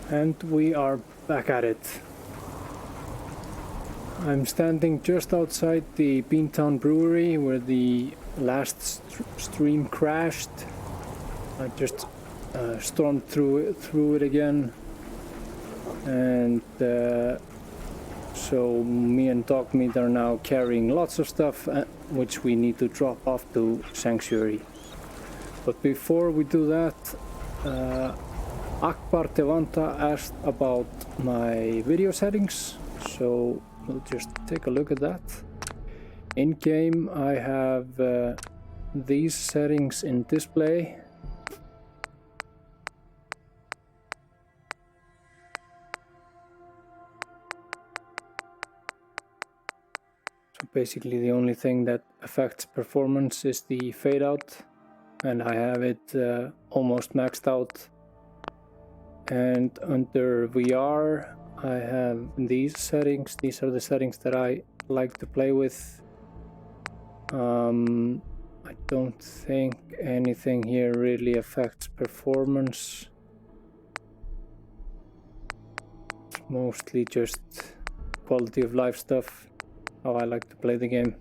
And we are back at it. I'm standing just outside the Beantown Brewery where the last stream crashed. I just stormed through it again, and so me and Dogmeat are now carrying lots of stuff which we need to drop off to Sanctuary. But before we do that, Akbar Dewanta asked about my video settings, so we'll just take a look at that. In game I have these settings in display. So basically the only thing that affects performance is the fade out, and I have it almost maxed out. And under VR I have these settings. These are the settings that I like to play with. I don't think anything here really affects performance. It's mostly just quality of life stuff, how I like to play the game.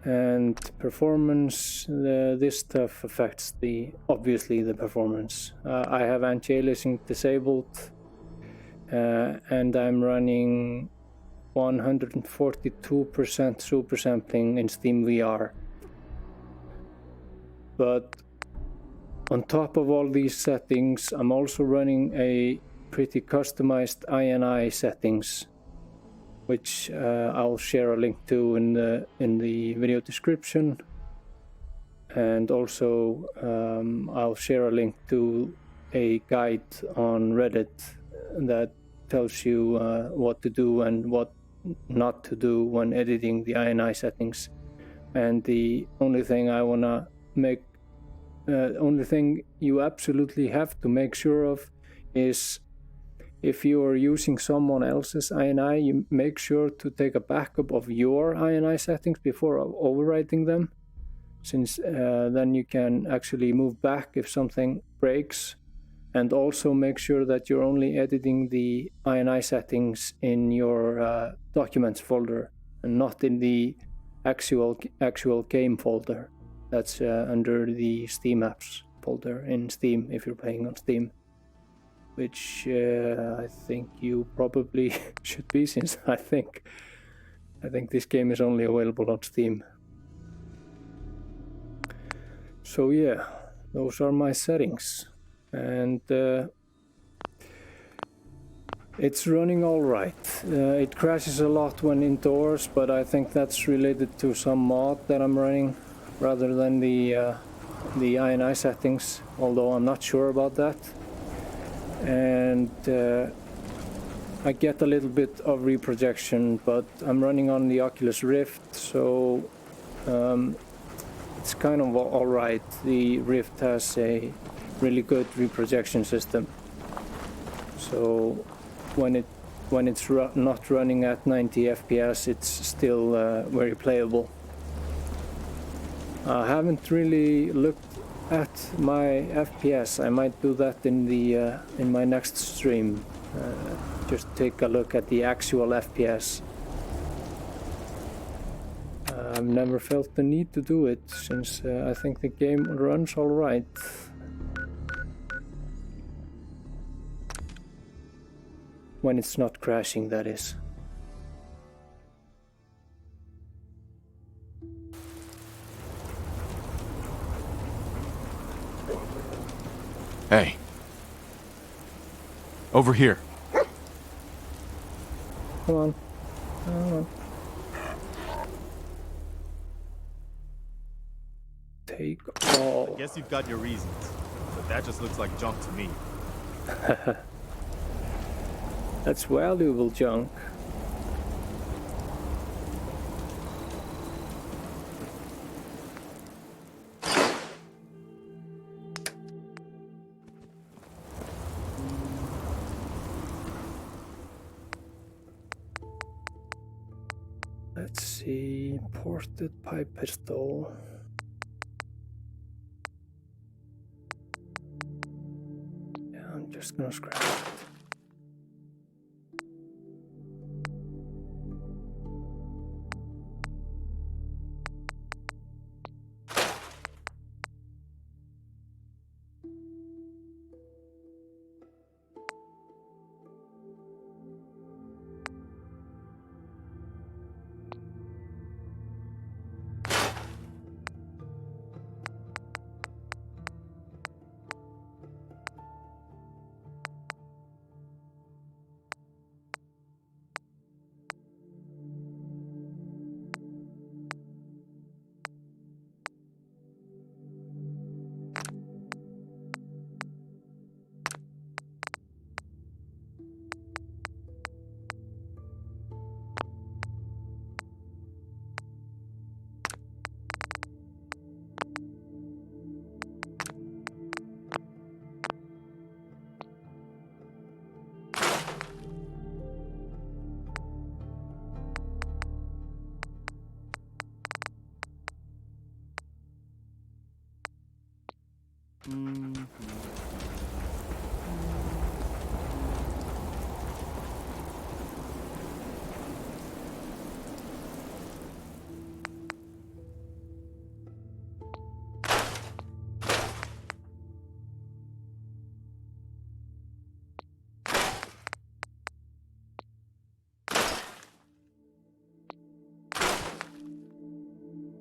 And performance, this stuff affects obviously the performance. I have anti-aliasing disabled, and I'm running 142% super sampling in Steam VR. But on top of all these settings, I'm also running a pretty customized INI settings, which I'll share a link to in the video description, and also I'll share a link to a guide on Reddit that tells you what to do and what not to do when editing the INI settings. And the only thing I wanna make, only thing you absolutely have to make sure of is, if you are using someone else's INI, you make sure to take a backup of your INI settings before overwriting them, since then you can actually move back if something breaks. And also make sure that you're only editing the INI settings in your documents folder and not in the actual game folder. That's under the Steam apps folder in Steam if you're playing on Steam. Which I think you probably should be, since I think this game is only available on Steam. So yeah, those are my settings, and it's running all right. It crashes a lot when indoors, but I think that's related to some mod that I'm running rather than the INI settings, although I'm not sure about that. And I get a little bit of reprojection, but I'm running on the Oculus Rift, so it's kind of alright. The Rift has a really good reprojection system, so when it's not running at 90 FPS, it's still very playable. I haven't really looked at my FPS. I might do that in my next stream. Just take a look at the actual FPS. I've never felt the need to do it, since I think the game runs all right. When it's not crashing, that is. Hey. Over here. Come on. Come on. Take all. I guess you've got your reasons, but that just looks like junk to me. That's valuable junk. Let's see, imported pipe pistol. just gonna scrap it.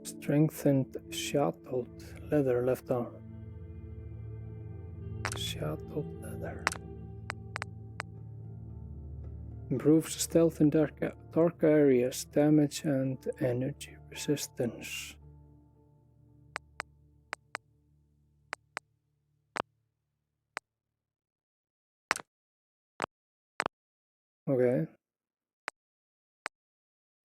Strengthened shot-out leather left arm. Shot-out leather. Improves stealth in dark areas, damage and energy resistance. Okay.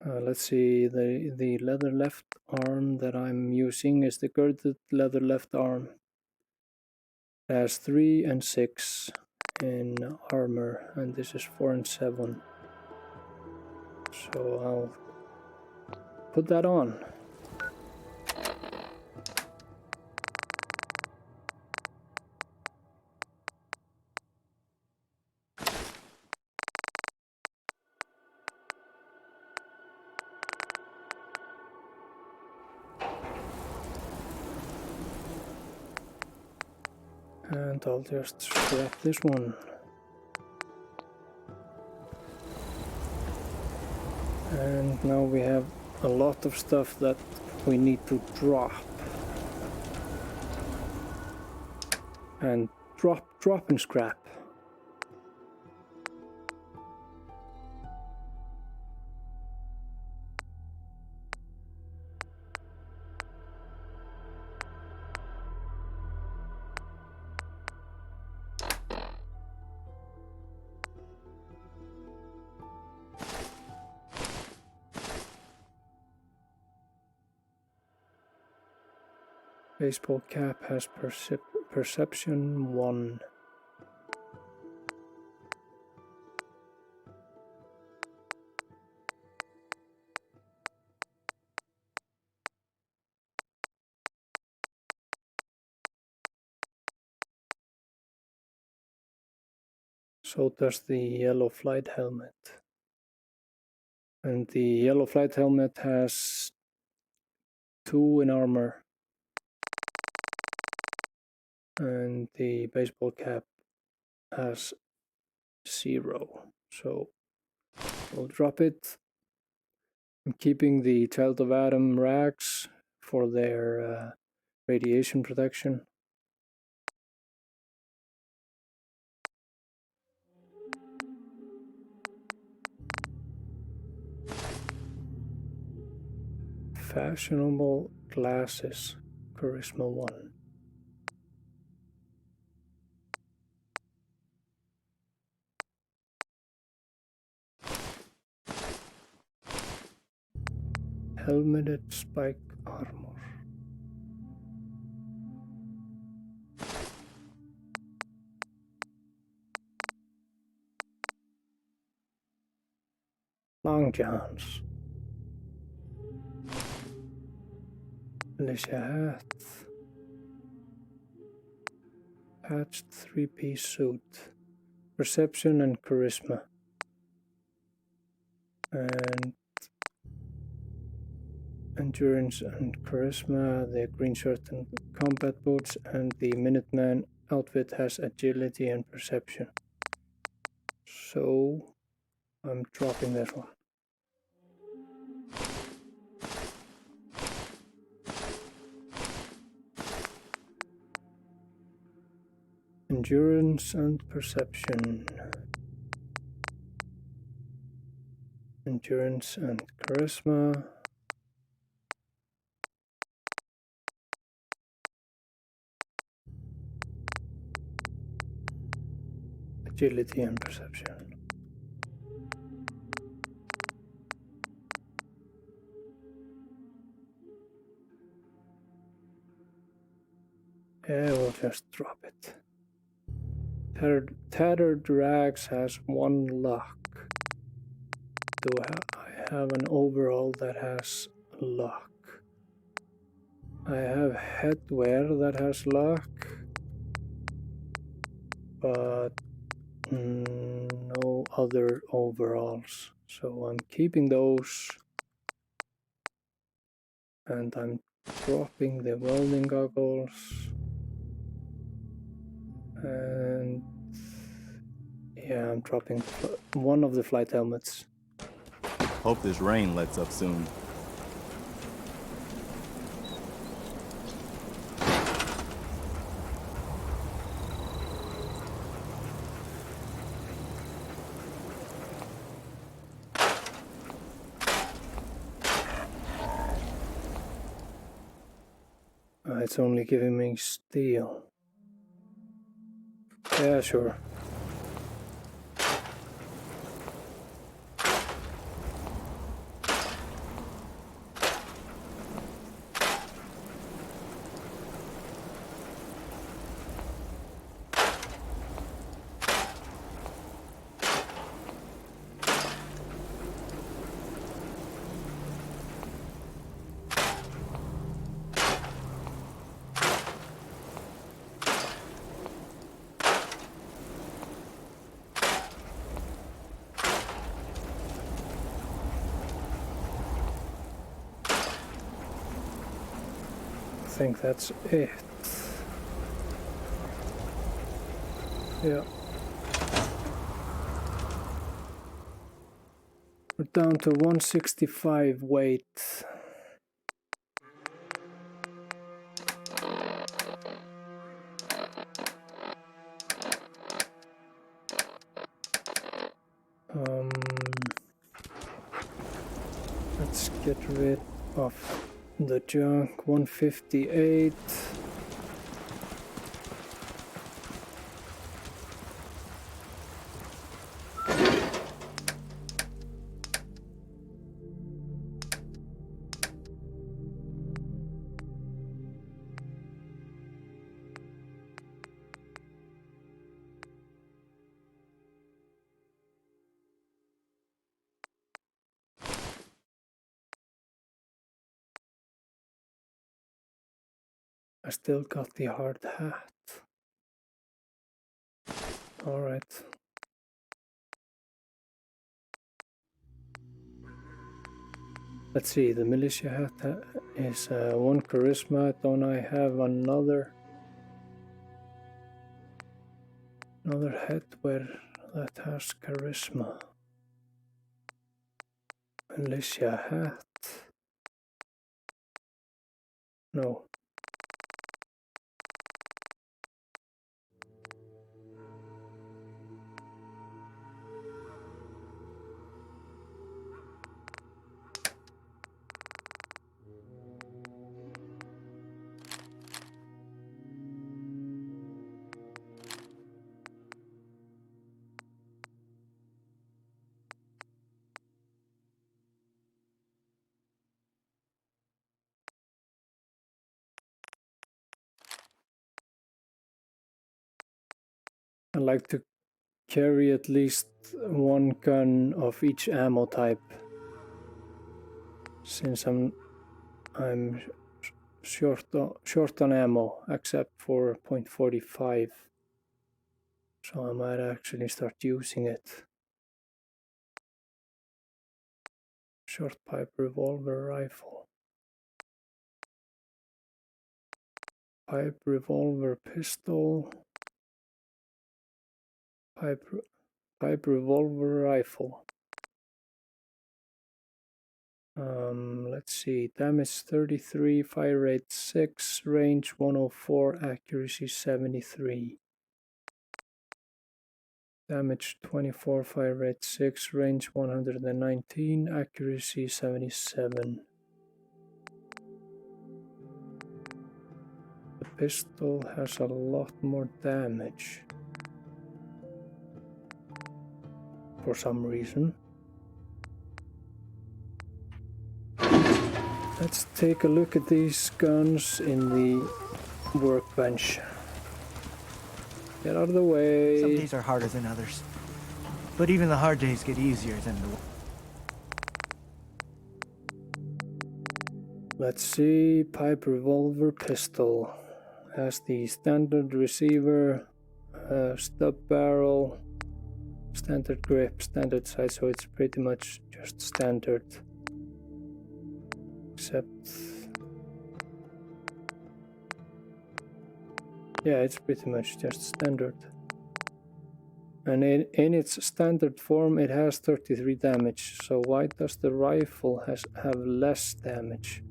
Let's see, the leather left arm that I'm using is the girded leather left arm. It has 3 and 6 in armor, and this is 4 and 7. So I'll put that on. And I'll just scrap this one. And now we have a lot of stuff that we need to drop. And drop and scrap. Baseball cap has perception 1. So does the yellow flight helmet. And the yellow flight helmet has 2 in armor. And the baseball cap has 0. So we'll drop it. I'm keeping the Child of Adam rags for their radiation protection. Fashionable glasses, Charisma 1. Helmeted spike armor. Long johns. Militia hat. Patched 3-piece suit. perception and charisma. And endurance and charisma, the green shirt and combat boots, and the Minuteman outfit has agility and perception. So I'm dropping this one. Endurance and perception. Endurance and charisma. Agility and perception. Yeah, we'll just drop it. Tattered Rags has 1 luck. Do I have an overall that has luck? I have headwear that has luck, but no other overalls. So I'm keeping those, and I'm dropping the welding goggles, and yeah, I'm dropping one of the flight helmets. Hope this rain lets up soon. It's only giving me steel. Yeah, sure. I think that's it. Yeah. We're down to 165 weight. Let's get rid of the junk. 158. I still got the hard hat. All right. Let's see, the militia hat is 1 charisma. Don't I have another headwear that has charisma? Militia hat. No. I like to carry at least 1 gun of each ammo type, since I'm short on ammo, except for .45. So I might actually start using it. Short pipe revolver rifle. Pipe revolver pistol. Pipe revolver rifle. Let's see, damage 33, fire rate 6, range 104, accuracy 73. Damage 24, fire rate 6, range 119, accuracy 77. The pistol has a lot more damage for some reason. Let's take a look at these guns in the workbench. Get out of the way. Some days are harder than others, but even the hard days get easier than the... Let's see, pipe revolver pistol. Has the standard receiver, stub barrel, standard grip, standard size, so it's pretty much just standard. Except, yeah, it's pretty much just standard. And in its standard form it has 33 damage, so why does the rifle have less damage?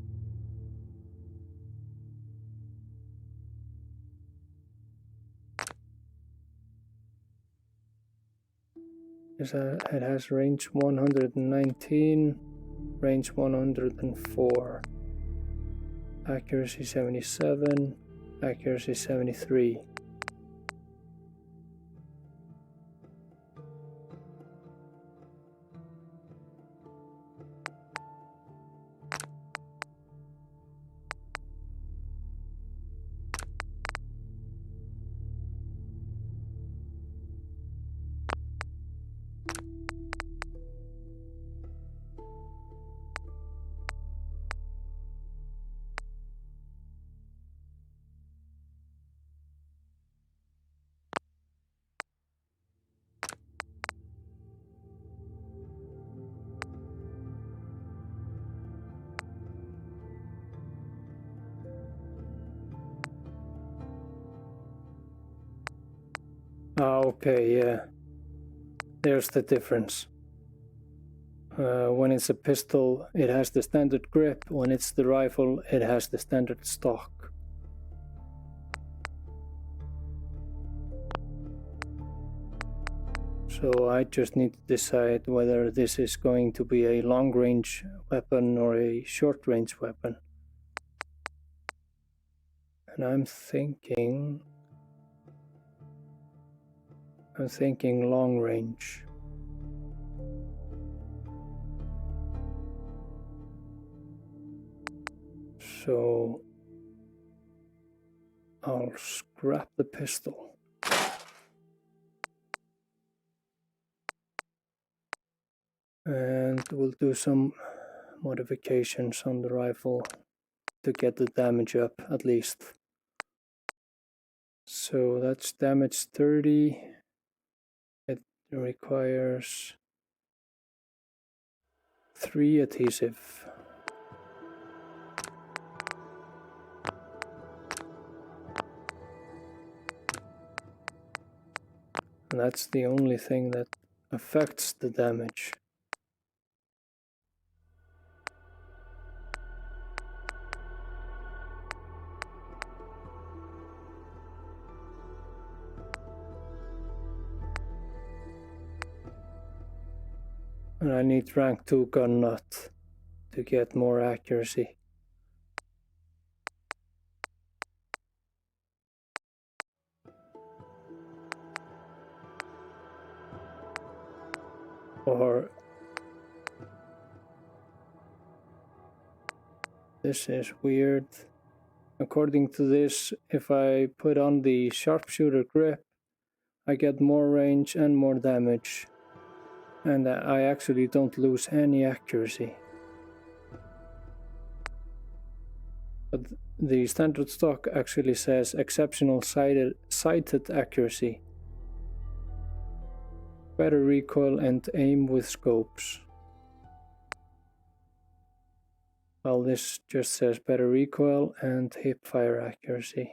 It has range 119, range 104, accuracy 77, accuracy 73. Ah, okay, yeah. There's the difference. When it's a pistol, it has the standard grip. When it's the rifle, it has the standard stock. So I just need to decide whether this is going to be a long-range weapon or a short-range weapon. And I'm thinking long range. So I'll scrap the pistol. And we'll do some modifications on the rifle to get the damage up at least. So that's damage 30. It requires 3 adhesive. And that's the only thing that affects the damage. And I need rank 2 gun nut to get more accuracy. Or this is weird. According to this, if I put on the sharpshooter grip, I get more range and more damage. And I actually don't lose any accuracy. But the standard stock actually says exceptional sighted accuracy. better recoil and aim with scopes. Well, this just says better recoil and hip fire accuracy.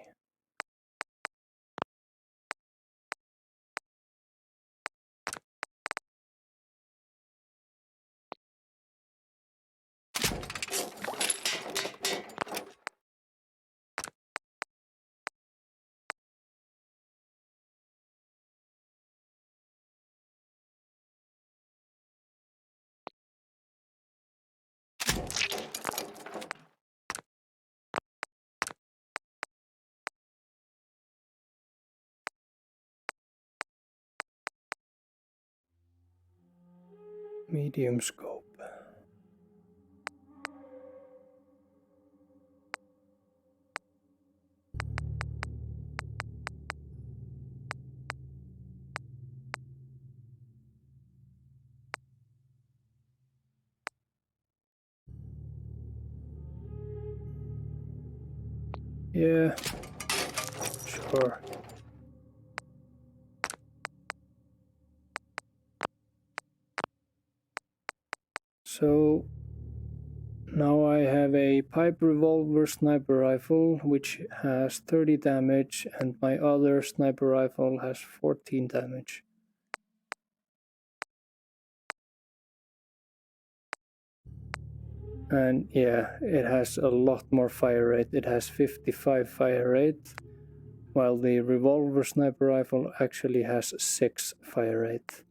Medium scope. Yeah, sure. So now I have a pipe revolver sniper rifle which has 30 damage and my other sniper rifle has 14 damage. And yeah, it has a lot more fire rate. It has 55 fire rate, while the revolver sniper rifle actually has 6 fire rate.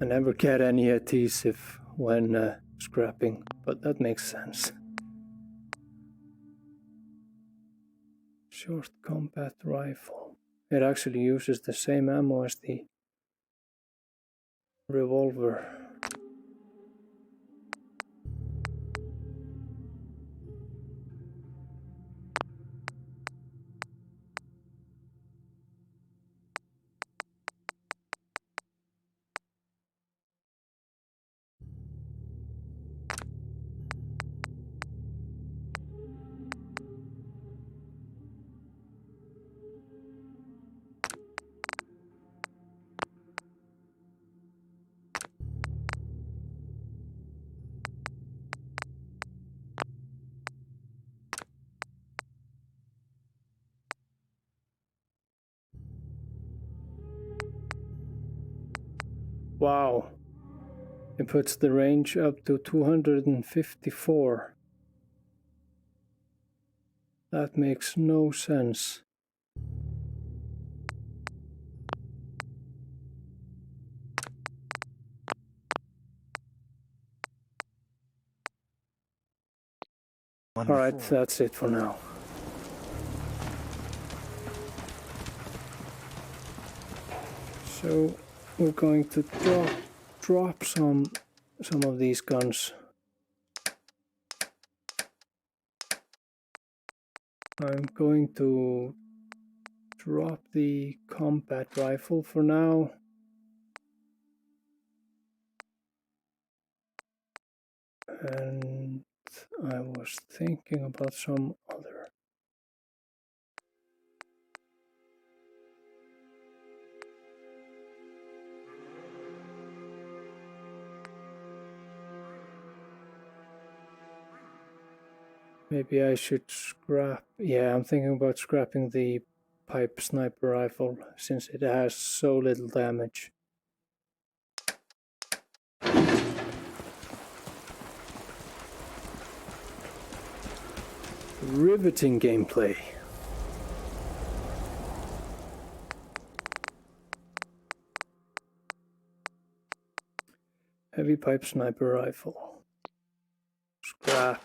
I never get any adhesive when scrapping, but that makes sense. Short combat rifle. It actually uses the same ammo as the revolver. Wow, it puts the range up to 254. That makes no sense. Alright, that's it for now. So we're going to drop some of these guns. I'm going to drop the combat rifle for now. And I was thinking about some other. Maybe I should scrap. Yeah, I'm thinking about scrapping the pipe sniper rifle since it has so little damage. Riveting gameplay. Heavy pipe sniper rifle. Scrap.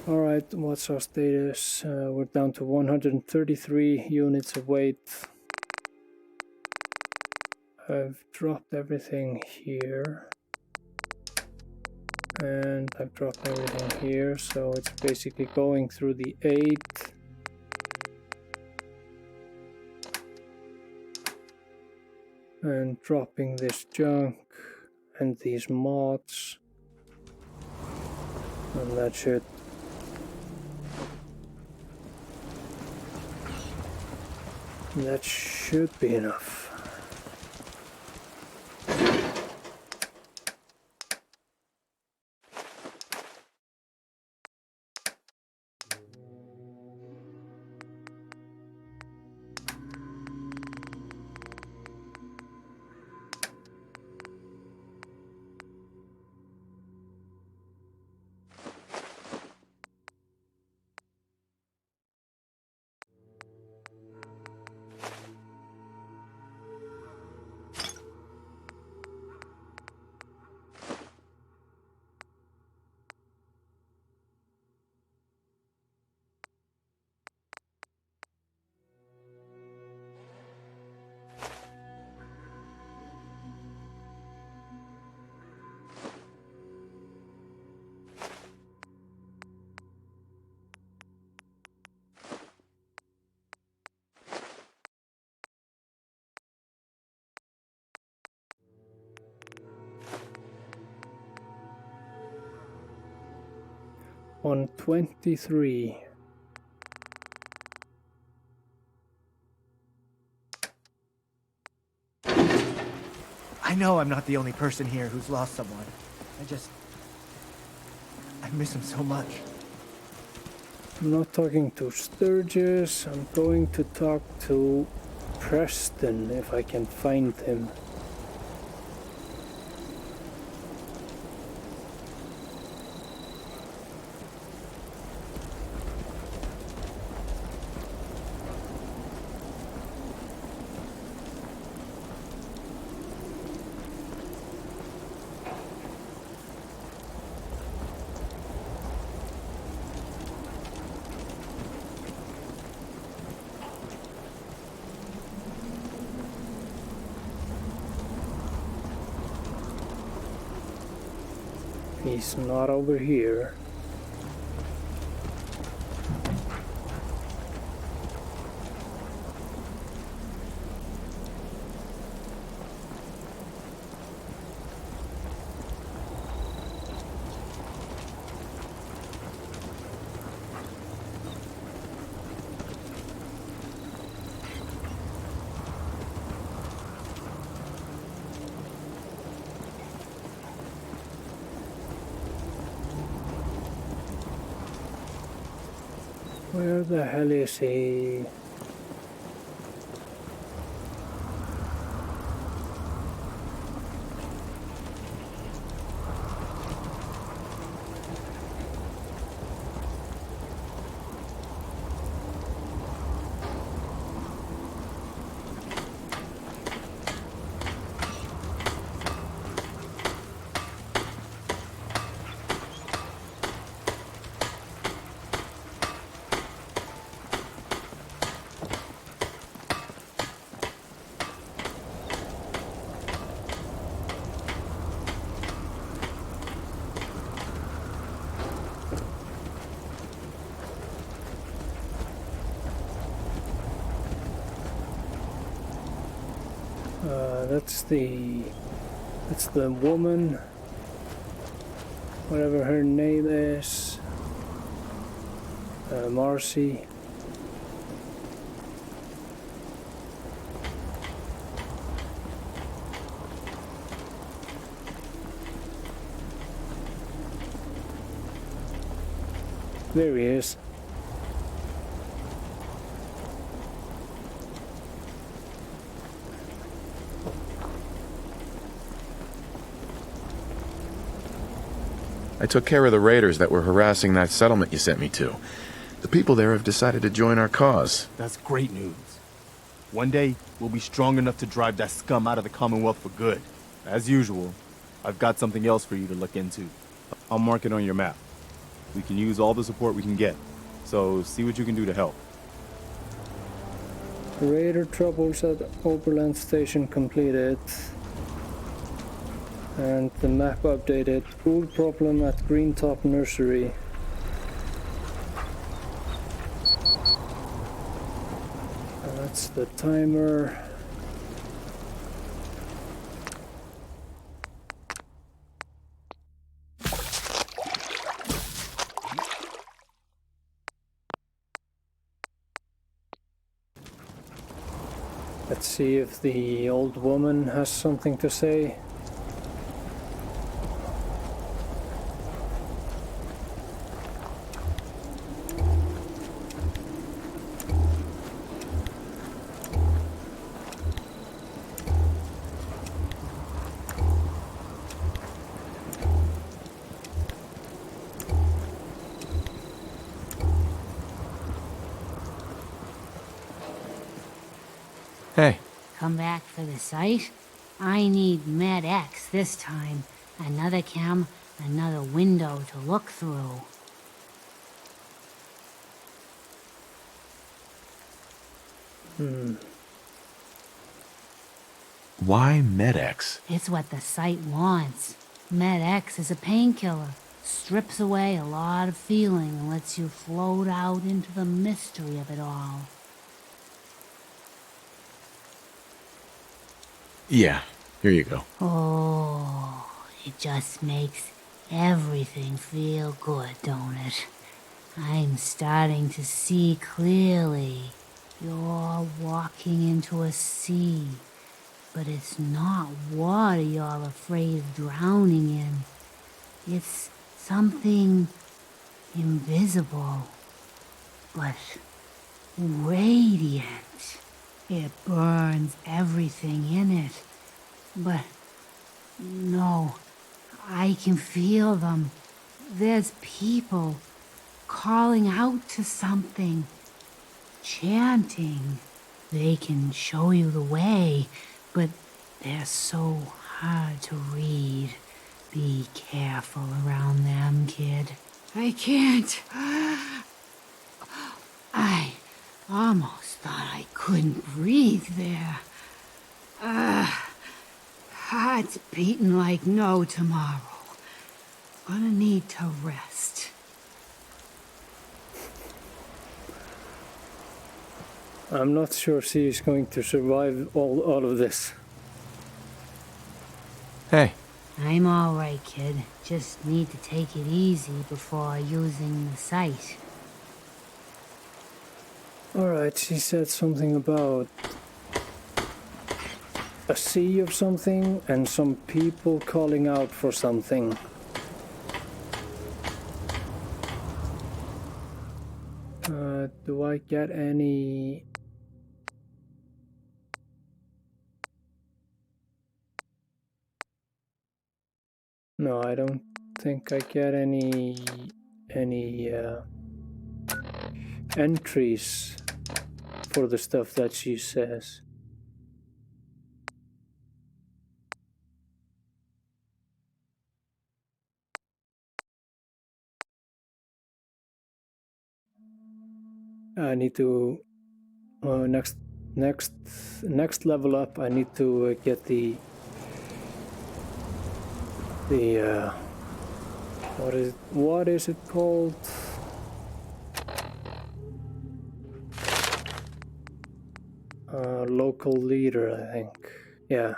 Alright, what's our status? We're down to 133 units of weight. I've dropped everything here. And I've dropped everything here, so it's basically going through the 8. And dropping this junk and these mods. And that should That should be enough. On 23. I know I'm not the only person here who's lost someone. I miss him so much. I'm not talking to Sturgis, I'm going to talk to Preston if I can find him. He's not over here. Where the hell is he? That's the woman, whatever her name is, Marcy. There he is. I took care of the raiders that were harassing that settlement you sent me to. The people there have decided to join our cause. That's great news. One day, we'll be strong enough to drive that scum out of the Commonwealth for good. As usual, I've got something else for you to look into. I'll mark it on your map. We can use all the support we can get, so see what you can do to help. Raider troubles at Oberland Station completed. And the map updated. Pool problem at Green Top Nursery. That's the timer. Let's see if the old woman has something to say. Hey. Come back for the site? I need Med X this time. Another cam, another window to look through. Why MedX? It's what the site wants. Med X is a painkiller. Strips away a lot of feeling and lets you float out into the mystery of it all. Yeah, here you go. Oh, it just makes everything feel good, don't it? I'm starting to see clearly. You're walking into a sea, but it's not water you're afraid of drowning in. It's something invisible, but radiant. It burns everything in it. But no, I can feel them. There's people calling out to something, chanting. They can show you the way, but they're so hard to read. Be careful around them, kid. I can't. I almost thought I couldn't breathe there. Heart's beating like no tomorrow. Gonna need to rest. I'm not sure she's going to survive all of this. Hey. I'm all right, kid. Just need to take it easy before using the site. Alright, she said something about a sea of something and some people calling out for something. Do I get any... No, I don't think I get any entries for the stuff that she says. I need to next level up. I need to get the what is it called? Local leader, I think. Yeah,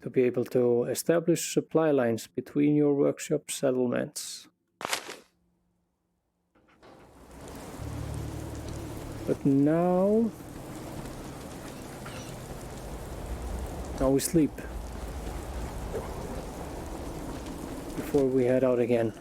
to be able to establish supply lines between your workshop settlements. But now we sleep before we head out again.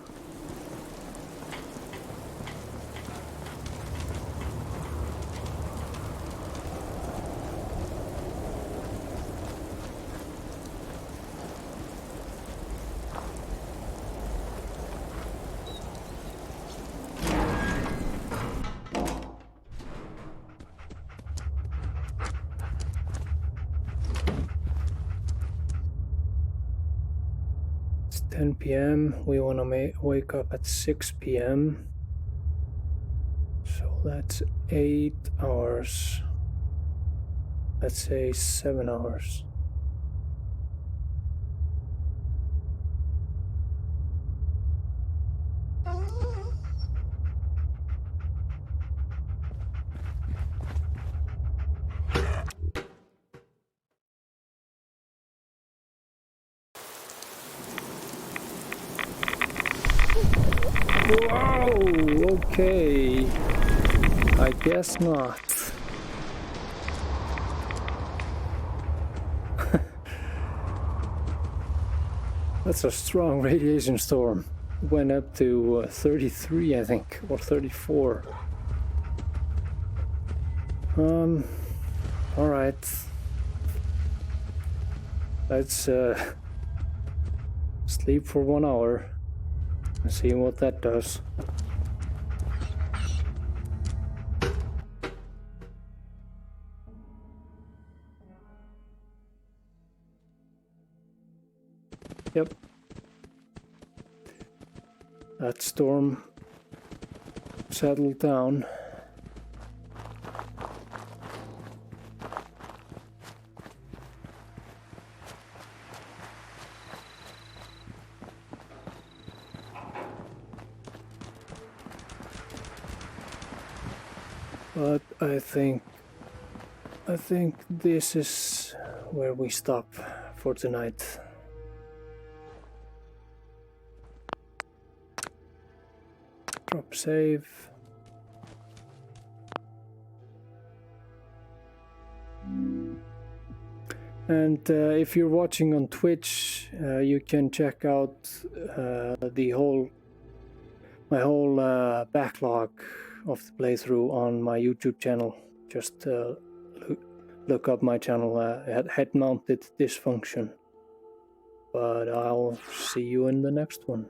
It's 10 p.m. We want to wake up at 6 p.m. So that's 8 hours. Let's say 7 hours. Whoa, okay. I guess not. That's a strong radiation storm. Went up to 33, I think, or 34. Alright. Let's sleep for 1 hour and see what that does. Yep. That storm settled down. But I think this is where we stop for tonight. Drop save. And if you're watching on Twitch, you can check out my whole backlog of the playthrough on my YouTube channel. Just look up my channel, Head Mounted Dysfunction. But I'll see you in the next one.